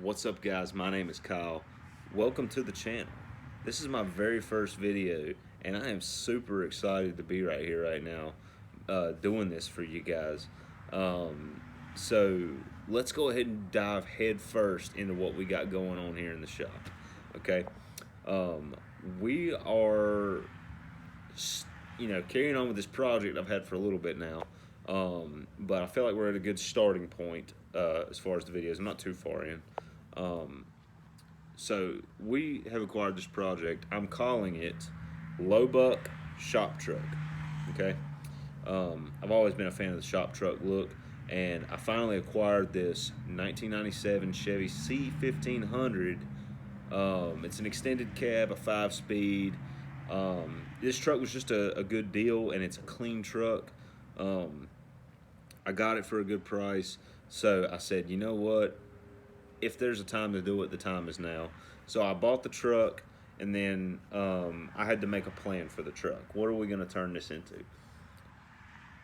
What's up, guys? My name is Kyle. Welcome to the channel. This is my very first video, and I am super excited to be right here, right now, doing this for you guys. So let's go ahead and dive head first into what we got going on here in the shop. Okay, we are, carrying on with this project I've had for a little bit now. But I feel like we're at a good starting point as far as the videos. I'm not too far in. So we have acquired this project. I'm calling it Lowbuck Shop Truck. Okay. I've always been a fan of the shop truck look, and I finally acquired this 1997 Chevy C1500. It's an extended cab, a 5-speed. This truck was just a good deal, and it's a clean truck. I got it for a good price, so I said, you know what? If there's a time to do it, the time is now. So I bought the truck, and then I had to make a plan for the truck. What are we going to turn this into?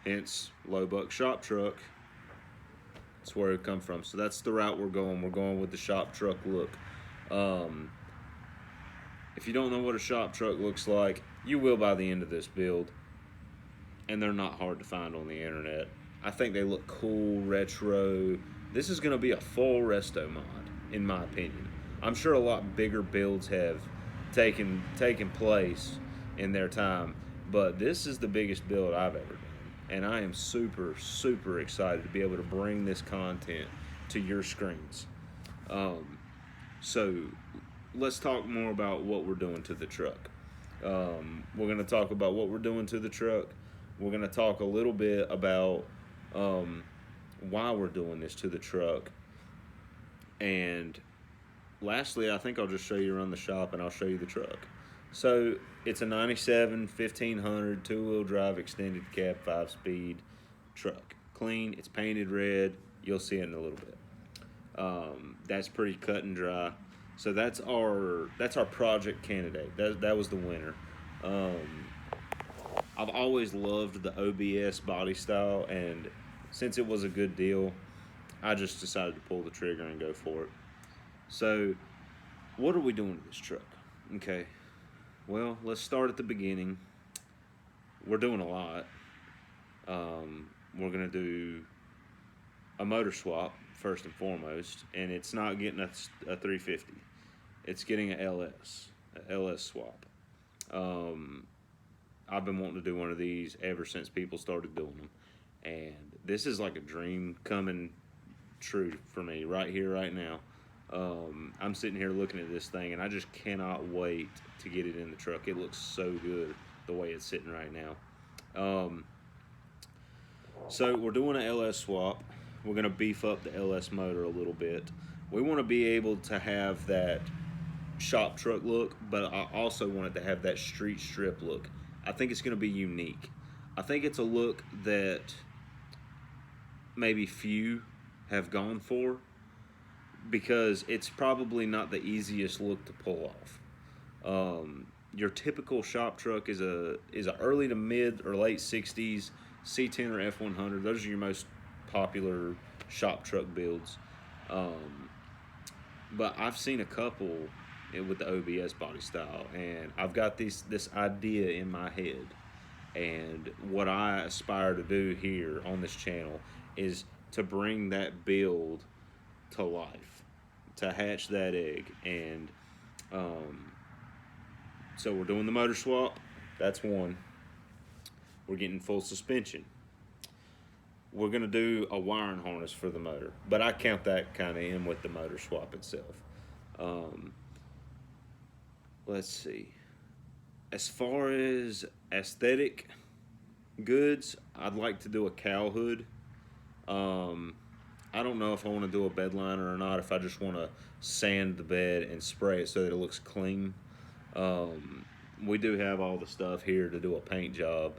Hence, Lowbuck Shop Truck. That's where it come from. So that's the route we're going. We're going with the shop truck look. If you don't know what a shop truck looks like, you will by the end of this build. And they're not hard to find on the internet. I think they look cool, retro. This is going to be a full resto mod, in my opinion. I'm sure a lot bigger builds have taken place in their time, but this is the biggest build I've ever done. And I am super, super excited to be able to bring this content to your screens. So let's talk more about what we're doing to the truck. We're going to talk about what we're doing to the truck. We're going to talk a little bit about why we're doing this to the truck. And lastly, I think I'll just show you around the shop, and I'll show you the truck. So it's a 97 1500 two-wheel drive extended cab 5-speed truck. Clean. It's painted red. You'll see it in a little bit. That's pretty cut and dry. So that's our project candidate. That was the winner. I've always loved the OBS body style, and since it was a good deal, I just decided to pull the trigger and go for it. So, what are we doing to this truck? Okay, well, let's start at the beginning. We're doing a lot. We're going to do a motor swap, first and foremost, and it's not getting a 350. It's getting a LS swap. I've been wanting to do one of these ever since people started doing them. And this is like a dream coming true for me right here, right now. I'm sitting here looking at this thing, and I just cannot wait to get it in the truck. It looks so good the way it's sitting right now. So we're doing an LS swap. We're going to beef up the LS motor a little bit. We want to be able to have that shop truck look, but I also want it to have that street strip look. I think it's going to be unique. I think it's a look that maybe few have gone for, because it's probably not the easiest look to pull off. Your typical shop truck is a early to mid or late 60s C10 or F100. Those are your most popular shop truck builds. But I've seen a couple with the OBS body style, and I've got this idea in my head. And what I aspire to do here on this channel is to bring that build to life, to hatch that egg. And so we're doing the motor swap. That's one. We're getting full suspension. We're going to do a wiring harness for the motor, but I count that kind of in with the motor swap itself. Let's see. As far as aesthetic goods, I'd like to do a cowl hood. I don't know if I want to do a bed liner or not, if I just want to sand the bed and spray it so that it looks clean. We do have all the stuff here to do a paint job.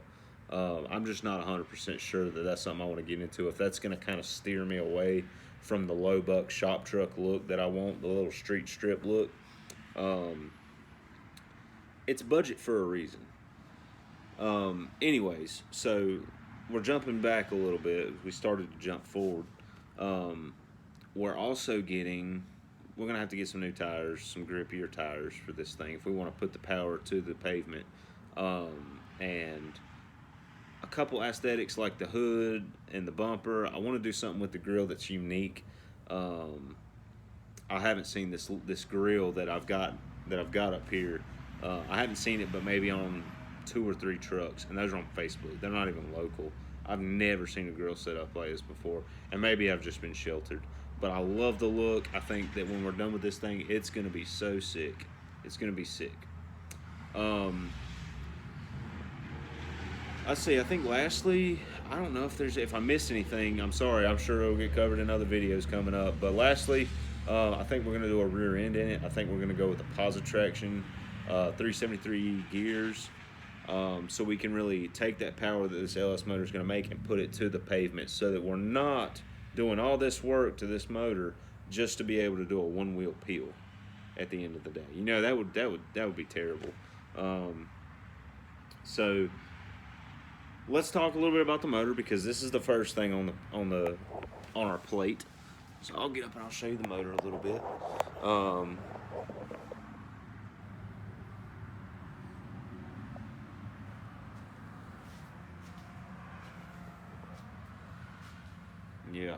I'm just not 100% sure that that's something I want to get into. If that's going to kind of steer me away from the Lowbuck shop truck look that I want, the little street strip look. It's budget for a reason. Anyways, so we're jumping back a little bit. We started to jump forward. We're also getting we're gonna have to get some new tires, some grippier tires for this thing if we want to put the power to the pavement. And a couple aesthetics like the hood and the bumper. I want to do something with the grill that's unique. I haven't seen this grill that I've got up here. I haven't seen it, but maybe on 2 or 3 trucks, and those are on Facebook. They're not even local. I've never seen a grill set up like this before, and maybe I've just been sheltered. But I love the look. I think that when we're done with this thing, it's going to be so sick. It's going to be sick. Let's see. I think lastly, I don't know if I missed anything. I'm sorry. I'm sure it'll get covered in other videos coming up. But lastly, I think we're going to do a rear end in it. I think we're going to go with the Positraction 373 gears. So we can really take that power that this LS motor is going to make and put it to the pavement, so that we're not doing all this work to this motor just to be able to do a one-wheel peel at the end of the day. You know, that would be terrible. So let's talk a little bit about the motor, because this is the first thing on our plate. So I'll get up and I'll show you the motor a little bit. Yeah.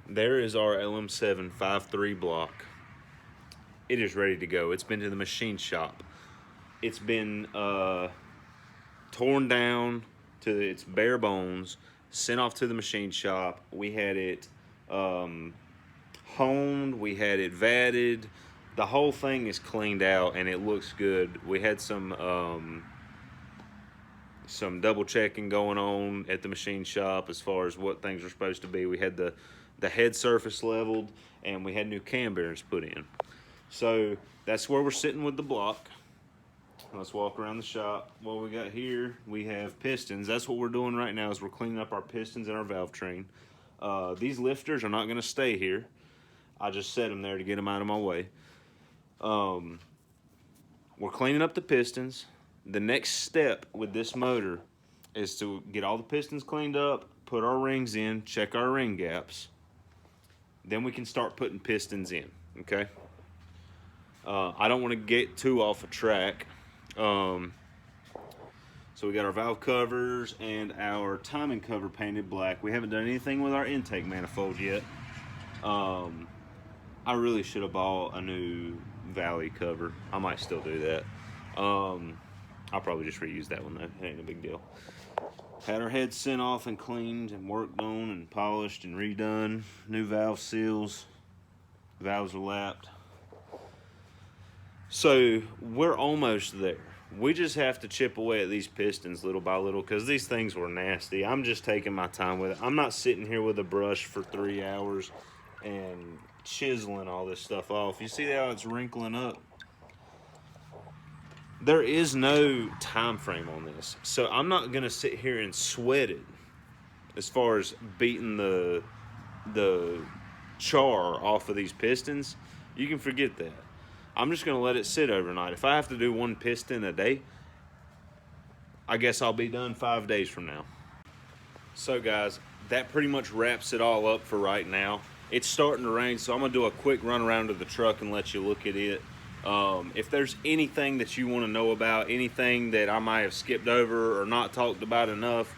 There is our LM7 5.3 block. It is ready to go. It's been to the machine shop. It's been torn down to its bare bones, sent off to the machine shop. We had it honed, we had it vatted. The whole thing is cleaned out and it looks good. We had some double checking going on at the machine shop as far as what things are supposed to be. We had the head surface leveled, and we had new cam bearings put in. So that's where we're sitting with the block. Let's walk around the shop. What we got here, we have pistons. That's what we're doing right now, is we're cleaning up our pistons and our valve train. These lifters are not going to stay here. I just set them there to get them out of my way. We're cleaning up the pistons. The next step with this motor is to get all the pistons cleaned up, put our rings in, check our ring gaps. Then we can start putting pistons in, okay? I don't want to get too off a track. So we got our valve covers and our timing cover painted black. We haven't done anything with our intake manifold yet. I really should have bought a new valley cover. I might still do that. I'll probably just reuse that one though. It ain't a big deal. Had our heads sent off and cleaned and worked on and polished and redone. New valve seals. Valves are lapped. So we're almost there. We just have to chip away at these pistons little by little, because these things were nasty. I'm just taking my time with it. I'm not sitting here with a brush for 3 hours and chiseling all this stuff off. You see how it's wrinkling up? There is no time frame on this, so I'm not gonna sit here and sweat it as far as beating the char off of these pistons. You can forget that. I'm just gonna let it sit overnight. If I have to do one piston a day, I guess I'll be done 5 days from now. So guys, that pretty much wraps it all up for right now. It's starting to rain, so I'm gonna do a quick run around to the truck and let you look at it. If there's anything that you want to know about, anything that I might have skipped over or not talked about enough,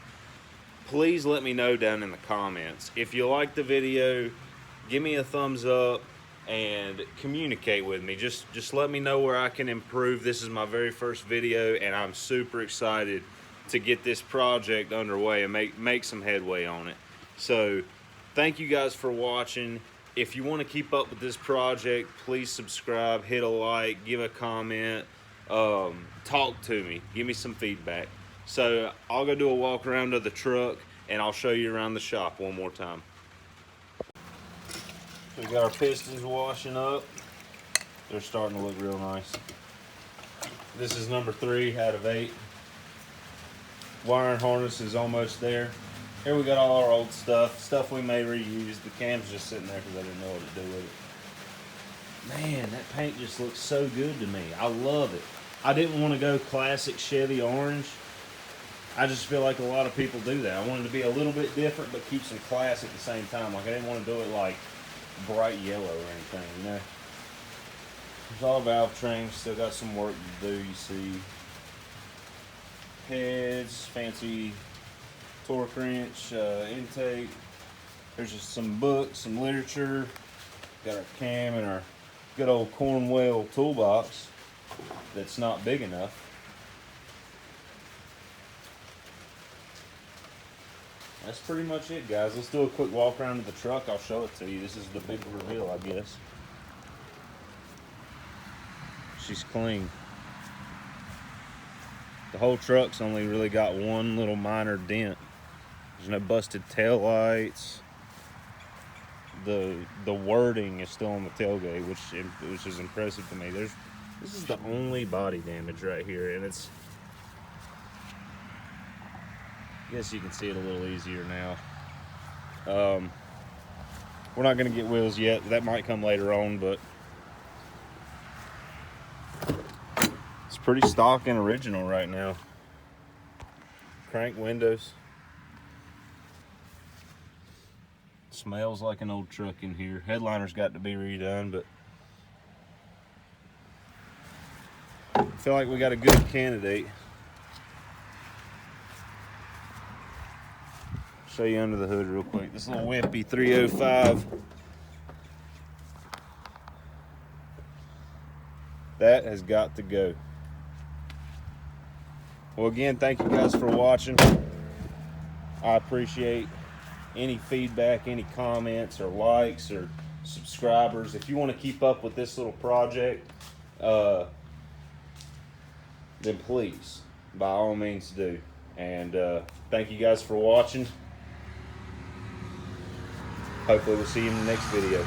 please let me know down in the comments. If you like the video, give me a thumbs up and communicate with me. Just let me know where I can improve. This is my very first video, and I'm super excited to get this project underway and make some headway on it. So thank you guys for watching. If you want to keep up with this project, please subscribe, hit a like, give a comment, talk to me, give me some feedback. So I'll go do a walk around to the truck and I'll show you around the shop one more time. We got our pistons washing up. They're starting to look real nice. This is number 3 out of 8. Wiring harness is almost there. Here we got all our old stuff we may reuse. The cam's just sitting there because I didn't know what to do with it. Man, that paint just looks so good to me. I love it. I didn't want to go classic Chevy orange. I just feel like a lot of people do that. I wanted to be a little bit different, but keep some class at the same time. Like I didn't want to do it like bright yellow or anything, you know. It's all valve trains. Still got some work to do. You see heads, fancy torque wrench, intake. There's just some books, some literature. Got our cam and our good old Cornwell toolbox that's not big enough. That's pretty much it, guys. Let's do a quick walk around to the truck. I'll show it to you. This is the big reveal, I guess. She's clean. The whole truck's only really got one little minor dent. There's no busted tail lights. The wording is still on the tailgate, which is impressive to me. This is the only body damage right here, and it's, I guess you can see it a little easier now. We're not going to get wheels yet. That might come later on, but it's pretty stock and original right now. Crank windows. Smells like an old truck in here. Headliner's got to be redone, but I feel like we got a good candidate. Show you under the hood real quick. This little wimpy 305. That has got to go. Well, again, thank you guys for watching. I appreciate any feedback, any comments or likes or subscribers. If you want to keep up with this little project, then please, by all means do. And thank you guys for watching. Hopefully we'll see you in the next video.